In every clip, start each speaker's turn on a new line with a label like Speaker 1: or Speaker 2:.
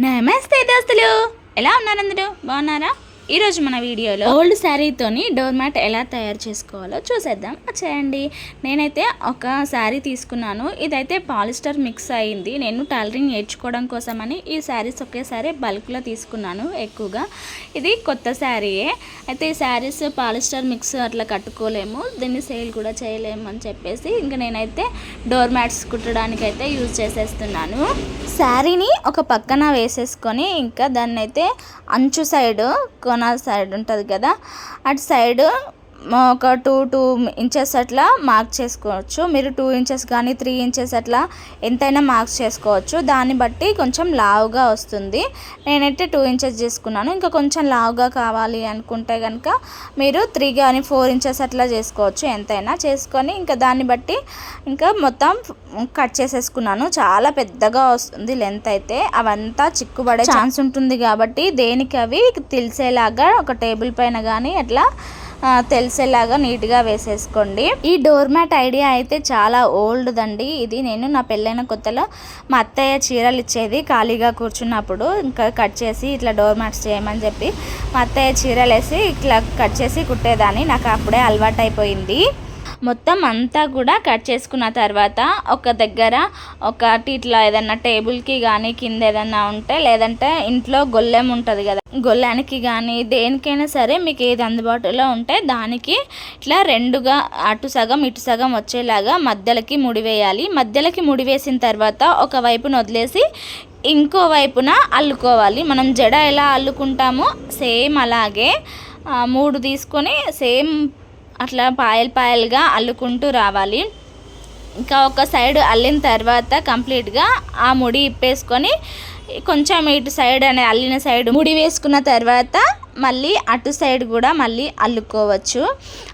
Speaker 1: నమస్తే దోస్తులు, ఎలా ఉన్నారు? అందరూ బాగున్నారా? ఈరోజు మన వీడియోలో ఓల్డ్ శారీతోని డోర్ మ్యాట్ ఎలా తయారు చేసుకోవాలో చూసేద్దాం. వచ్చేయండి. నేనైతే ఒక శారీ తీసుకున్నాను. ఇదైతే పాలిస్టర్ మిక్స్ అయింది. నేను టైలరింగ్ నేర్చుకోవడం కోసమని ఈ శారీస్ ఒకేసారి బల్క్లో తీసుకున్నాను ఎక్కువగా. ఇది కొత్త శారీయే. అయితే ఈ శారీస్ పాలిస్టర్ మిక్స్ అట్లా కట్టుకోలేము, దీన్ని సేల్ కూడా చేయలేము అని చెప్పేసి ఇంకా నేనైతే డోర్ మ్యాట్స్ కుట్టడానికి అయితే యూజ్ చేసేస్తున్నాను. శారీని ఒక పక్కన వేసేసుకొని ఇంకా దాన్ని అయితే అంచు సైడ్ కొనాల సైడ్ ఉంటుంది కదా, అటు సైడ్ ఒక 2 ఇంచెస్ అట్లా మార్క్ చేసుకోవచ్చు. మీరు 2 ఇంచెస్ కానీ 3 ఇంచెస్ అట్లా ఎంతైనా మార్క్స్ చేసుకోవచ్చు. దాన్ని బట్టి కొంచెం లావుగా వస్తుంది. నేనైతే 2 ఇంచెస్ చేసుకున్నాను. ఇంకా కొంచెం లావుగా కావాలి అనుకుంటే కనుక మీరు 3 కానీ 4 ఇంచెస్ అట్లా చేసుకోవచ్చు. ఎంతైనా చేసుకొని ఇంకా దాన్ని బట్టి ఇంకా మొత్తం కట్ చేసేసుకున్నాను. చాలా పెద్దగా వస్తుంది లెంత్ అయితే. అవంతా చిక్కుబడే ఛాన్స్ ఉంటుంది కాబట్టి దేనికి అవి తెలిసేలాగా ఒక టేబుల్ పైన కానీ అట్లా తెలిసేలాగా నీట్గా వేసేసుకోండి. ఈ డోర్ మ్యాట్ ఐడియా అయితే చాలా ఓల్డ్ దండి. ఇది నేను నా పెళ్ళైన కొత్తలో మా అత్తయ్య చీరలు ఇచ్చేది, ఖాళీగా కూర్చున్నప్పుడు ఇంకా కట్ చేసి ఇట్లా డోర్ మ్యాట్స్ చేయమని చెప్పి మా అత్తయ్య చీరలు వేసి ఇట్లా కట్ చేసి కుట్టేదాన్ని. నాకు అప్పుడే అలవాటు అయిపోయింది. మొత్తం అంతా కూడా కట్ చేసుకున్న తర్వాత ఒక దగ్గర ఒకటి ఇట్లా ఏదన్నా టేబుల్కి కానీ కింద ఏదన్నా ఉంటే, లేదంటే ఇంట్లో గొల్లెం ఉంటుంది కదా, గొల్లానికి కానీ దేనికైనా సరే మీకు ఏది అందుబాటులో ఉంటే దానికి ఇట్లా రెండుగా అటు సగం ఇటు సగం వచ్చేలాగా మధ్యలకి ముడివేయాలి. మధ్యలకి ముడివేసిన తర్వాత ఒక వైపును వదిలేసి ఇంకో వైపున అల్లుకోవాలి. మనం జడ ఎలా అల్లుకుంటామో సేమ్ అలాగే 3 తీసుకొని సేమ్ అట్లా పాయలుగా అల్లుకుంటూ రావాలి. ఇంకా ఒక సైడ్ అల్లిన తర్వాత కంప్లీట్గా ఆ ముడి ఇప్పేసుకొని కొంచెం ఇటు సైడ్ అనే అల్లిన సైడ్ ముడి వేసుకున్న తర్వాత మళ్ళీ అటు సైడ్ కూడా మళ్ళీ అల్లుకోవచ్చు.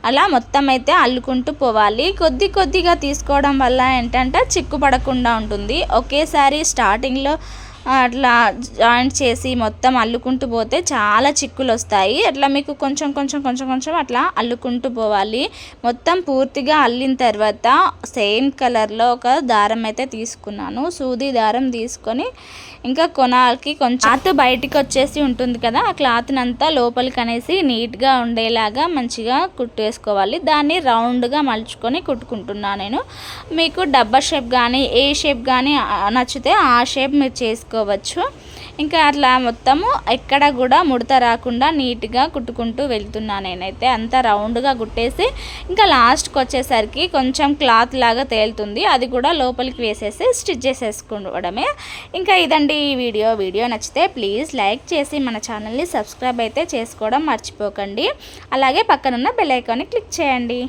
Speaker 1: అలా మొత్తం అయితే అల్లుకుంటూ పోవాలి. కొద్దిగా తీసుకోవడం వల్ల ఏంటంటే చిక్కు పడకుండా ఉంటుంది. ఒకేసారి స్టార్టింగ్లో అట్లా జాయింట్ చేసి మొత్తం అల్లుకుంటూ పోతే చాలా చిక్కులు వస్తాయి. అట్లా మీకు కొంచెం అట్లా అల్లుకుంటూ పోవాలి. మొత్తం పూర్తిగా అల్లిన తర్వాత సేమ్ కలర్లో ఒక దారం అయితే తీసుకున్నాను. సూది దారం తీసుకొని ఇంకా కొనాలకి కొంచెం క్లాత్ బయటికి వచ్చేసి ఉంటుంది కదా, ఆ క్లాత్ని అంతా లోపలికి అనేసి నీట్గా ఉండేలాగా మంచిగా కుట్టేసుకోవాలి. దాన్ని రౌండ్గా మలుచుకొని కుట్టుకుంటున్నాను నేను. మీకు డబ్బా షేప్ కానీ ఏ షేప్ కానీ నచ్చితే ఆ షేప్ మీరు చేసుకోవచ్చు. ఇంకా అట్లా మొత్తము ఎక్కడ కూడా ముడత రాకుండా నీట్గా కుట్టుకుంటూ వెళ్తున్నాను నేనైతే. అంతా రౌండ్గా కుట్టేసి ఇంకా లాస్ట్కి వచ్చేసరికి కొంచెం క్లాత్ లాగా తేలుతుంది, అది కూడా లోపలికి వేసేసి స్టిచ్ చేసేసుకోవడమే. ఇంకా ఇదండి ఈ వీడియో నచ్చితే ప్లీజ్ లైక్ చేసి మన ఛానల్ని సబ్స్క్రైబ్ అయితే చేసుకోవడం మర్చిపోకండి. అలాగే పక్కనున్న బెల్ ఐకాన్ని క్లిక్ చేయండి.